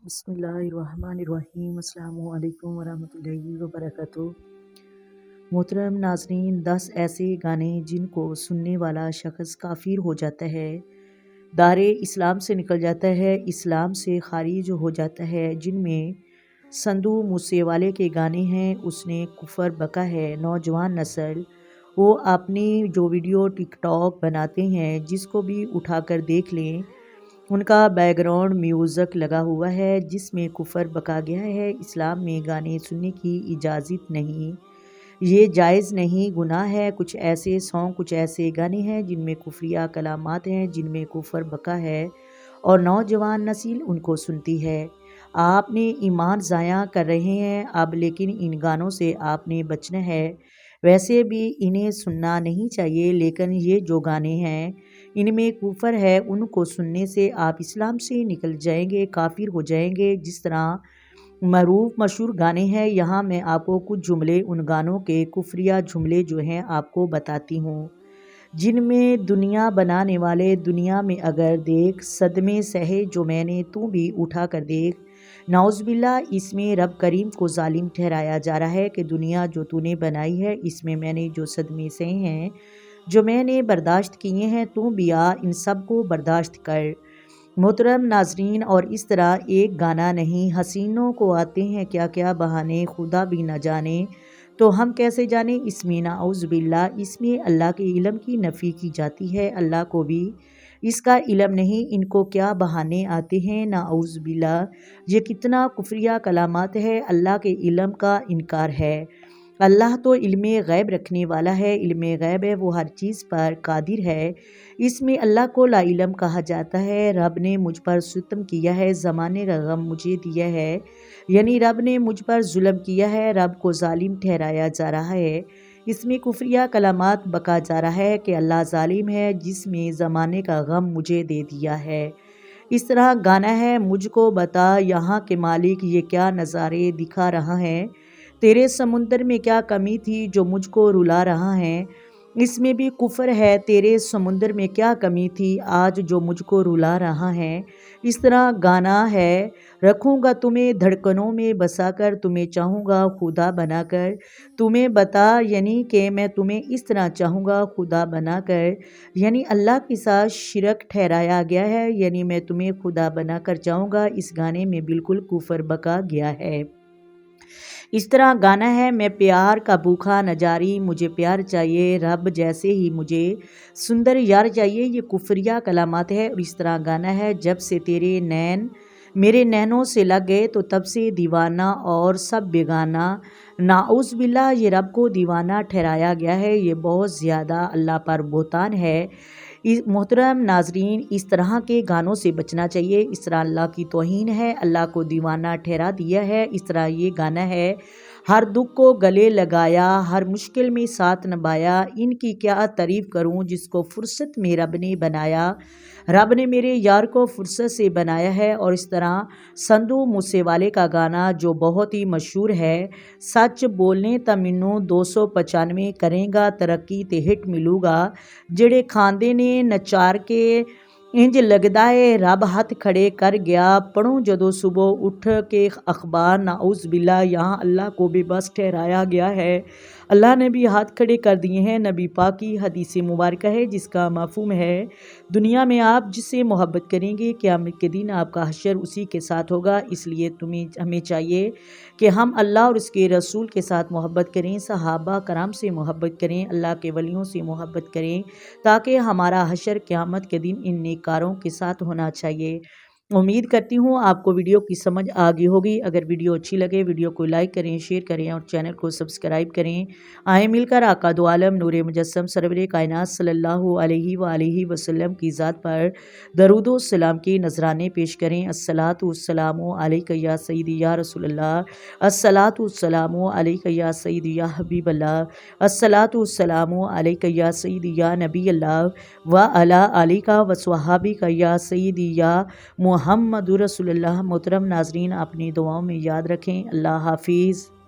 بسم اللہ الرحمن الرحیم۔ السلام علیکم ورحمۃ اللہ وبرکاتہ۔ محترم ناظرین، 10 ایسے گانے جن کو سننے والا شخص کافر ہو جاتا ہے، دار اسلام سے نکل جاتا ہے، اسلام سے خارج ہو جاتا ہے، جن میں سندھو موسے والے کے گانے ہیں، اس نے کفر بکا ہے۔ نوجوان نسل وہ اپنی جو ویڈیو ٹک ٹاک بناتے ہیں، جس کو بھی اٹھا کر دیکھ لیں، ان کا بیک گراؤنڈ میوزک لگا ہوا ہے جس میں کفر بکا گیا ہے۔ اسلام میں گانے سننے کی اجازت نہیں، یہ جائز نہیں، گناہ ہے۔ کچھ ایسے سانگ، کچھ ایسے گانے ہیں جن میں کفریہ کلمات ہیں، جن میں کفر بکا ہے اور نوجوان نسل ان کو سنتی ہے۔ آپ نے ایمان ضائع کر رہے ہیں اب، لیکن ان گانوں سے آپ نے بچنا ہے۔ ویسے بھی انہیں سننا نہیں چاہیے، لیکن یہ جو گانے ہیں ان میں کفر ہے، ان کو سننے سے آپ اسلام سے نکل جائیں گے، کافر ہو جائیں گے۔ جس طرح معروف مشہور گانے ہیں، یہاں میں آپ کو کچھ جملے ان گانوں کے کفریہ جملے جو ہیں آپ کو بتاتی ہوں، جن میں دنیا بنانے والے دنیا میں اگر دیکھ صدمے سہے جو میں نے تو بھی اٹھا کر دیکھ۔ نعوذ باللہ، اس میں رب کریم کو ظالم ٹھہرایا جا رہا ہے کہ دنیا جو تو نے بنائی ہے، اس میں نے جو صدمے سہے ہیں، جو میں نے برداشت کیے ہیں، تو بھی آ ان سب کو برداشت کر۔ محترم ناظرین، اور اس طرح ایک گانا نہیں، حسینوں کو آتے ہیں کیا کیا بہانے، خدا بھی نہ جانے تو ہم کیسے جانے۔ اس میں نعوذ باللہ، اس میں اللہ کے علم کی نفی کی جاتی ہے، اللہ کو بھی اس کا علم نہیں، ان کو کیا بہانے آتے ہیں، نعوذ باللہ۔ یہ کتنا کفریہ کلمات ہے، اللہ کے علم کا انکار ہے۔ اللہ تو علم غیب رکھنے والا ہے، علم غیب ہے، وہ ہر چیز پر قادر ہے۔ اس میں اللہ کو لا علم کہا جاتا ہے۔ رب نے مجھ پر ستم کیا ہے، زمانے کا غم مجھے دیا ہے، یعنی رب نے مجھ پر ظلم کیا ہے، رب کو ظالم ٹھہرایا جا رہا ہے۔ اس میں کفریہ کلمات بکا جا رہا ہے کہ اللہ ظالم ہے، جس میں زمانے کا غم مجھے دے دیا ہے۔ اس طرح گانا ہے، مجھ کو بتا یہاں کے مالک یہ کیا نظارے دکھا رہا ہے، تیرے سمندر میں کیا کمی تھی جو مجھ کو رلا رہا ہے۔ اس میں بھی کفر ہے، تیرے سمندر میں کیا کمی تھی آج جو مجھ کو رلا رہا ہے۔ اس طرح گانا ہے، رکھوں گا تمہیں دھڑکنوں میں بسا کر، تمہیں چاہوں گا خدا بنا کر، تمہیں بتا یعنی کہ میں تمہیں اس طرح چاہوں گا خدا بنا کر، یعنی اللہ کے ساتھ شرک ٹھہرایا گیا ہے، یعنی میں تمہیں خدا بنا کر چاہوں گا۔ اس گانے میں بالکل کفر بکا گیا ہے۔ اس طرح گانا ہے، میں پیار کا بھوکھا نہ جاری، مجھے پیار چاہیے رب جیسے ہی مجھے سندر یار چاہیے، یہ کفریہ کلمات ہے۔ اور اس طرح گانا ہے، جب سے تیرے نین میرے نینوں سے لگ گئے تو تب سے دیوانہ اور سب بیگانہ، نعوذ باللہ، یہ رب کو دیوانہ ٹھہرایا گیا ہے، یہ بہت زیادہ اللہ پر بہتان ہے۔ محترم ناظرین، اس طرح کے گانوں سے بچنا چاہیے، اس طرح اللہ کی توہین ہے، اللہ کو دیوانہ ٹھہرا دیا ہے۔ اس طرح یہ گانا ہے، ہر دکھ کو گلے لگایا، ہر مشکل میں ساتھ نبھایا، ان کی کیا تعریف کروں جس کو فرصت میں رب نے بنایا، رب نے میرے یار کو فرصت سے بنایا ہے۔ اور اس طرح سندھو موسے والے کا گانا جو بہت ہی مشہور ہے، سچ بولنے تا مینوں 295 کریں گا ترقی تے ہٹ ملوں گا، جڑے کھاندے نے نچار کے انج لگدا ہے رب ہاتھ کھڑے کر گیا، پڑھوں جدوں صبح اٹھ کے اخبار، نعوذ باللہ، یہاں اللہ کو بے بس ٹھہرایا گیا ہے، اللہ نے بھی ہاتھ کھڑے کر دیے ہیں۔ نبی پاک کی حدیث مبارکہ ہے جس کا مفہوم ہے، دنیا میں آپ جس سے محبت کریں گے، قیامت کے دن آپ کا حشر اسی کے ساتھ ہوگا۔ اس لیے ہمیں چاہیے کہ ہم اللہ اور اس کے رسول کے ساتھ محبت کریں، صحابہ کرام سے محبت کریں، اللہ کے ولیوں سے محبت کریں، تاکہ ہمارا حشر قیامت کے دن ان نیک کاروں کے ساتھ ہونا چاہیے۔ امید کرتی ہوں آپ کو ویڈیو کی سمجھ آ گئی ہوگی۔ اگر ویڈیو اچھی لگے، ویڈیو کو لائک کریں، شیئر کریں اور چینل کو سبسکرائب کریں۔ آئیں مل کر آقا دو عالم نور مجسم سرور کائنات صلی اللہ علیہ وآلہ وسلم کی ذات پر درود و سلام کے نذرانے پیش کریں۔ الصلاۃ والسلام علیک یا سیدی یا رسول اللہ، الصلاۃ والسلام علیک یا سیدی یا حبیب اللہ، الصلاۃ والسلام علیک یا سیدی یا نبی اللہ وعلی آلک وصحابک یا سیدی یا محمد رسول اللہ۔ محترم ناظرین، اپنی دعاؤں میں یاد رکھیں۔ اللہ حافظ۔